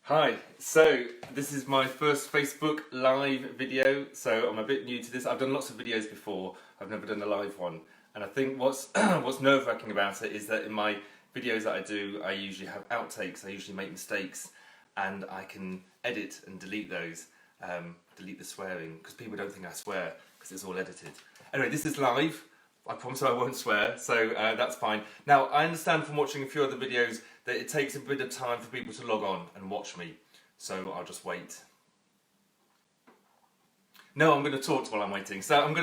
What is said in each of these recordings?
Hi, so this is my first Facebook live video, so I'm a bit new to this. I've done lots of videos before, I've never done a live one. And I think what's what's nerve-wracking about it is that in my videos that I do, I usually have outtakes, I usually make mistakes, and I can edit and delete those, delete the swearing, because people don't think I swear, because it's all edited. Anyway, this is live. I promise I won't swear, so that's fine. Now, I understand from watching a few other videos that it takes a bit of time for people to log on and watch me, so I'll just wait. No, I'm going to talk while I'm waiting. So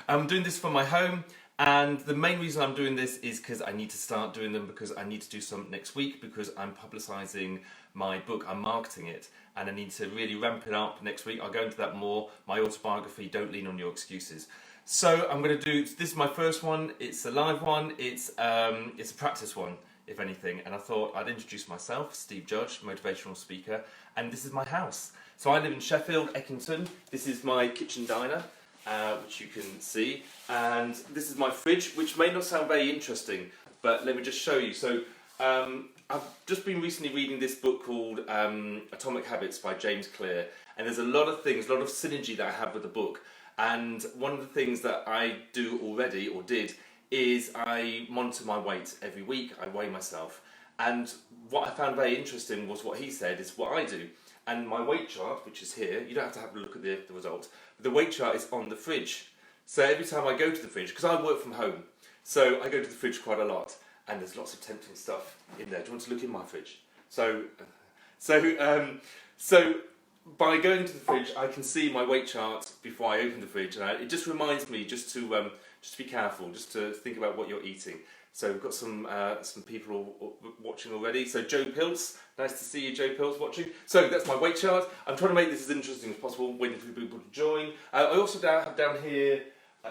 I'm doing this from my home, and the main reason I'm doing this is because I need to start doing them, because I need to do some next week, because I'm publicising my book, I'm marketing it, and I need to really ramp it up next week. I'll go into that more. My autobiography, Don't Lean on Your Excuses. So I'm going to do, this is my first one, it's a live one, it's a practice one, if anything, and I thought I'd introduce myself, Steve Judge, motivational speaker, and this is my house. So I live in Sheffield, Eckington. This is my kitchen diner, which you can see, and this is my fridge, which may not sound very interesting, but let me just show you. So I've just been recently reading this book called Atomic Habits by James Clear, and there's a lot of things, a lot of synergy that I have with the book. And one of the things that I do already, or did, is I monitor my weight every week. I weigh myself. And what I found very interesting was what he said is what I do. And my weight chart, which is here, you don't have to have a look at the result, but the weight chart is on the fridge. So every time I go to the fridge, because I work from home, so I go to the fridge quite a lot, and there's lots of tempting stuff in there. Do you want to look in my fridge? So by going to the fridge, I can see my weight chart before I open the fridge, and it just reminds me just to be careful, just to think about what you're eating. So we've got some people watching already. So Joe Pills, nice to see you, Joe Pills, watching. So that's my weight chart. I'm trying to make this as interesting as possible, waiting for people to join. I also have down here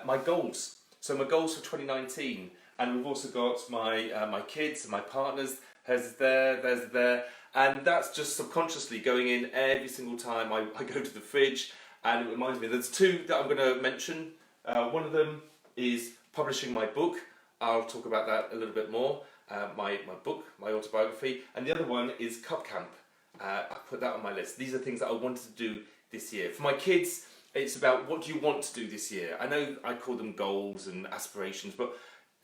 my goals. So my goals for 2019, and we've also got my kids and my partners. There's there. And that's just subconsciously going in every single time I go to the fridge, and it reminds me. There's two that I'm going to mention. One of them is publishing my book. I'll talk about that a little bit more. My book, my autobiography, and the other one is Cub Camp. I put that on my list. These are things that I wanted to do this year. For my kids, it's about what do you want to do this year. I know I call them goals and aspirations, but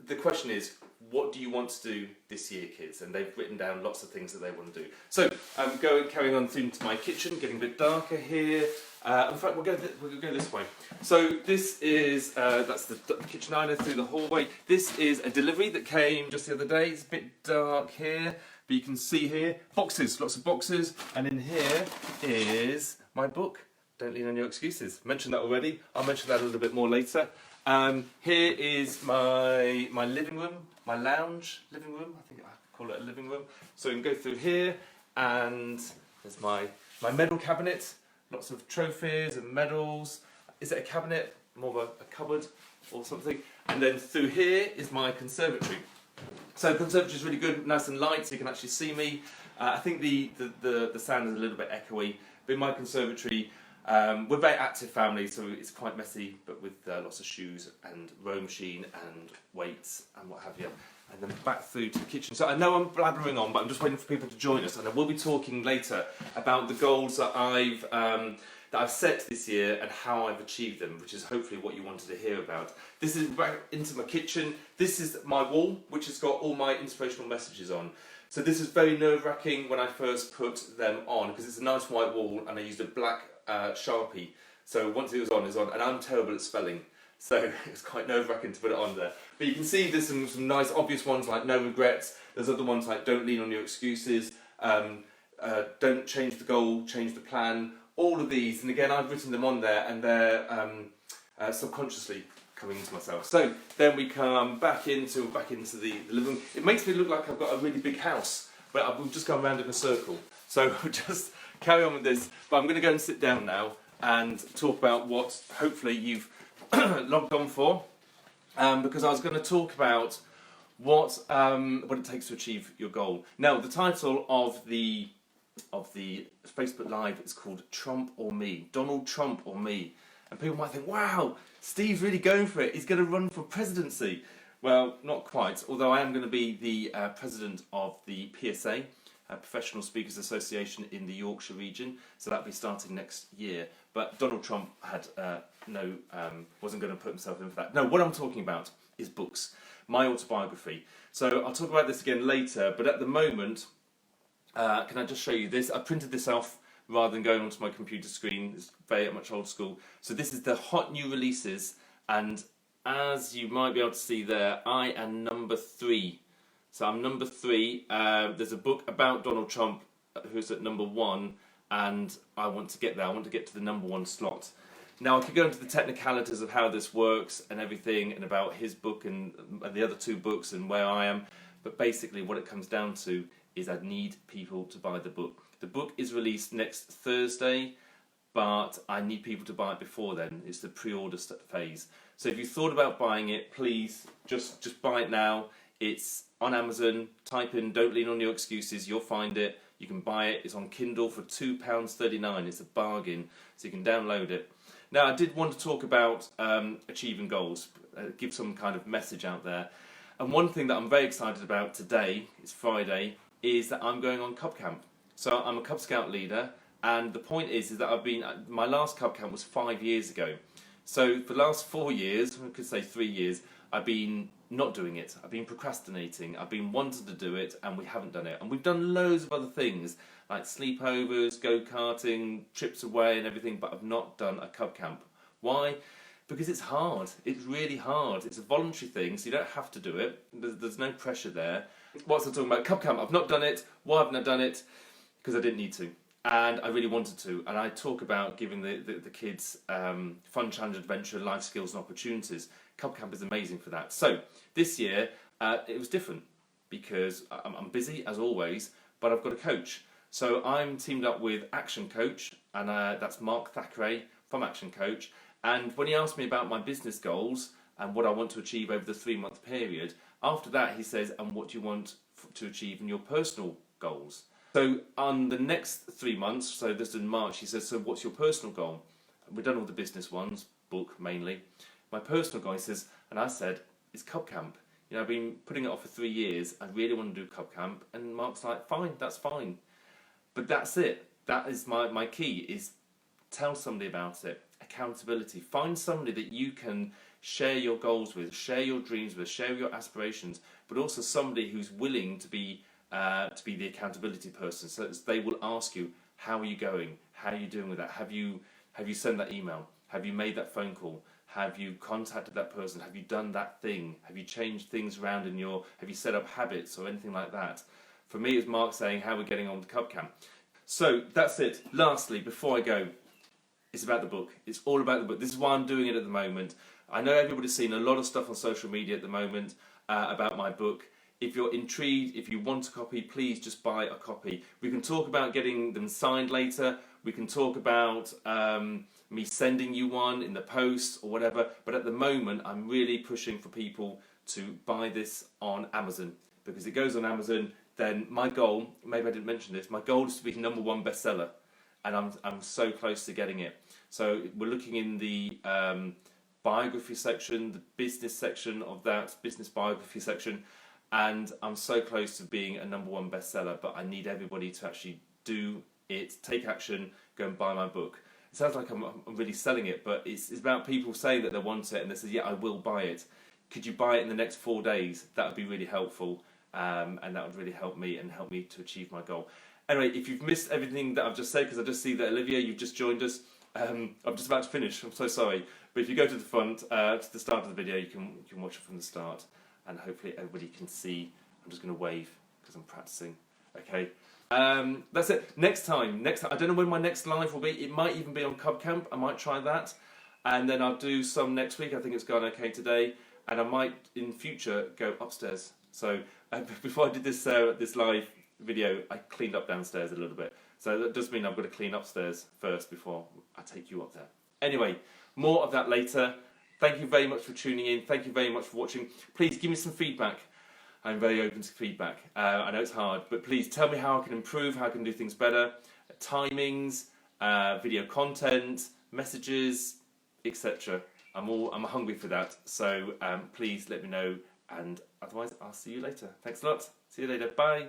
the question is, what do you want to do this year, kids? And they've written down lots of things that they want to do. So I'm carrying on through to my kitchen, getting a bit darker here. In fact, we'll go this way. So this is, that's the kitchen diner through the hallway. This is a delivery that came just the other day. It's a bit dark here, but you can see here, boxes, lots of boxes. And in here is my book, Don't Lean on Your Excuses. Mentioned that already. I'll mention that a little bit more later. Here is my living room, my lounge living room. I think I call it a living room. So you can go through here, and there's my medal cabinet. Lots of trophies and medals. Is it a cabinet? More of a cupboard or something. And then through here is my conservatory. So the conservatory is really good, nice and light, so you can actually see me. I think the sound is a little bit echoey, but in my conservatory, we're a very active family, so it's quite messy, but with lots of shoes and rowing machine and weights and what have you. And then back through to the kitchen. So I know I'm blabbering on, but I'm just waiting for people to join us, and I will be talking later about the goals that I've set this year and how I've achieved them, which is hopefully what you wanted to hear about. This is back into my kitchen. This is my wall, which has got all my inspirational messages on. So this is very nerve-wracking when I first put them on, because it's a nice white wall, and I used a black Sharpie. So once it was on, and I'm terrible at spelling. So it's quite nerve-wracking to put it on there. But you can see there's some nice obvious ones like no regrets. There's other ones like don't lean on your excuses. Don't change the goal, change the plan. All of these, and again I've written them on there, and they're subconsciously coming into myself. So then we come back into the living room. It makes me look like I've got a really big house, but we've just gone round in a circle. So we'll just carry on with this. But I'm going to go and sit down now and talk about what hopefully you've logged on for, because I was going to talk about what it takes to achieve your goal. Now, the title of the Facebook Live is called Trump or Me, Donald Trump or Me, and people might think, wow, Steve's really going for it. He's going to run for presidency. Well, not quite. Although I am going to be the president of the PSA, Professional Speakers Association in the Yorkshire region, so that'll be starting next year. But Donald Trump had wasn't going to put himself in for that. No, what I'm talking about is books, my autobiography. So I'll talk about this again later, but at the moment, can I just show you this? I printed this off rather than going onto my computer screen. It's very much old school. So this is the hot new releases, and as you might be able to see there, I am number 3. So I'm number 3. There's a book about Donald Trump who's at number 1, and I want to get there. I want to get to the number 1 slot. Now, I could go into the technicalities of how this works and everything, and about his book and the other 2 books and where I am, but basically what it comes down to is I need people to buy the book. The book is released next Thursday, but I need people to buy it before then. It's the pre-order phase. So if you thought about buying it, please just buy it now. It's on Amazon. Type in "Don't Lean on Your Excuses." You'll find it. You can buy it. It's on Kindle for £2.39. It's a bargain, so you can download it. Now, I did want to talk about achieving goals, give some kind of message out there. And one thing that I'm very excited about today, it's Friday, is that I'm going on Cub Camp. So I'm a Cub Scout leader, and the point is that my last Cub Camp was 5 years ago. So for the last 4 years, I could say 3 years, I've been not doing it. I've been procrastinating. I've been wanting to do it, and we haven't done it. And we've done loads of other things, like sleepovers, go-karting, trips away and everything, but I've not done a Cub Camp. Why? Because it's hard. It's really hard. It's a voluntary thing, so you don't have to do it. There's no pressure there. What's I talking about? Cub Camp. I've not done it. Why haven't I done it? Because I didn't need to. And I really wanted to. And I talk about giving the kids fun, challenge, adventure, life skills and opportunities. Cub Camp is amazing for that. So this year, it was different because I'm busy as always, but I've got a coach. So I'm teamed up with Action Coach, and that's Mark Thackeray from Action Coach. And when he asked me about my business goals and what I want to achieve over the 3-month period, after that he says, and what do you want to achieve in your personal goals? So on the next 3 months, so this is in March, he says, so what's your personal goal? We've done all the business ones, book mainly. My personal goal, he says, and I said, is Cub Camp. You know, I've been putting it off for 3 years. I really want to do Cub Camp. And Mark's like, fine, that's fine. But that's it. That is my key, is tell somebody about it. Accountability. Find somebody that you can share your goals with, share your dreams with, share your aspirations, but also somebody who's willing to be the accountability person, so that they will ask you, how are you going? How are you doing with that? Have you sent that email? Have you made that phone call? Have you contacted that person? Have you done that thing? Have you changed things around have you set up habits or anything like that? For me, it's Mark saying, how we're getting on with Cub Camp. So that's it. Lastly, before I go, it's about the book. It's all about the book. This is why I'm doing it at the moment. I know everybody's seen a lot of stuff on social media at the moment about my book. If you're intrigued, if you want a copy, please just buy a copy. We can talk about getting them signed later. We can talk about me sending you one in the post or whatever. But at the moment, I'm really pushing for people to buy this on Amazon, because it goes on Amazon. Then my goal, maybe I didn't mention this, my goal is to be #1 bestseller, and I'm so close to getting it. So we're looking in the biography section, the business section of that, business biography section, and I'm so close to being a #1 bestseller, but I need everybody to actually do it, take action, go and buy my book. It sounds like I'm really selling it, but it's about people saying that they want it, and they say, yeah, I will buy it. Could you buy it in the next 4 days? That would be really helpful, and that would really help me and help me to achieve my goal. Anyway, if you've missed everything that I've just said, because I just see that Olivia, you've just joined us, I'm just about to finish, I'm so sorry. But if you go to the front, to the start of the video, you can watch it from the start, and hopefully everybody can see. I'm just going to wave because I'm practicing. Okay, that's it. Next time, I don't know when my next live will be. It might even be on Cub Camp. I might try that, and then I'll do some next week. I think it's gone okay today, and I might in future go upstairs. So before I did this live video, I cleaned up downstairs a little bit. So that does mean I've got to clean upstairs first before I take you up there. Anyway, more of that later. Thank you very much for tuning in. Thank you very much for watching. Please give me some feedback. I'm very open to feedback. I know it's hard, but please tell me how I can improve, how I can do things better, timings, video content, messages, etc. I'm hungry for that. So please let me know, and otherwise I'll see you later. Thanks a lot. See you later. Bye.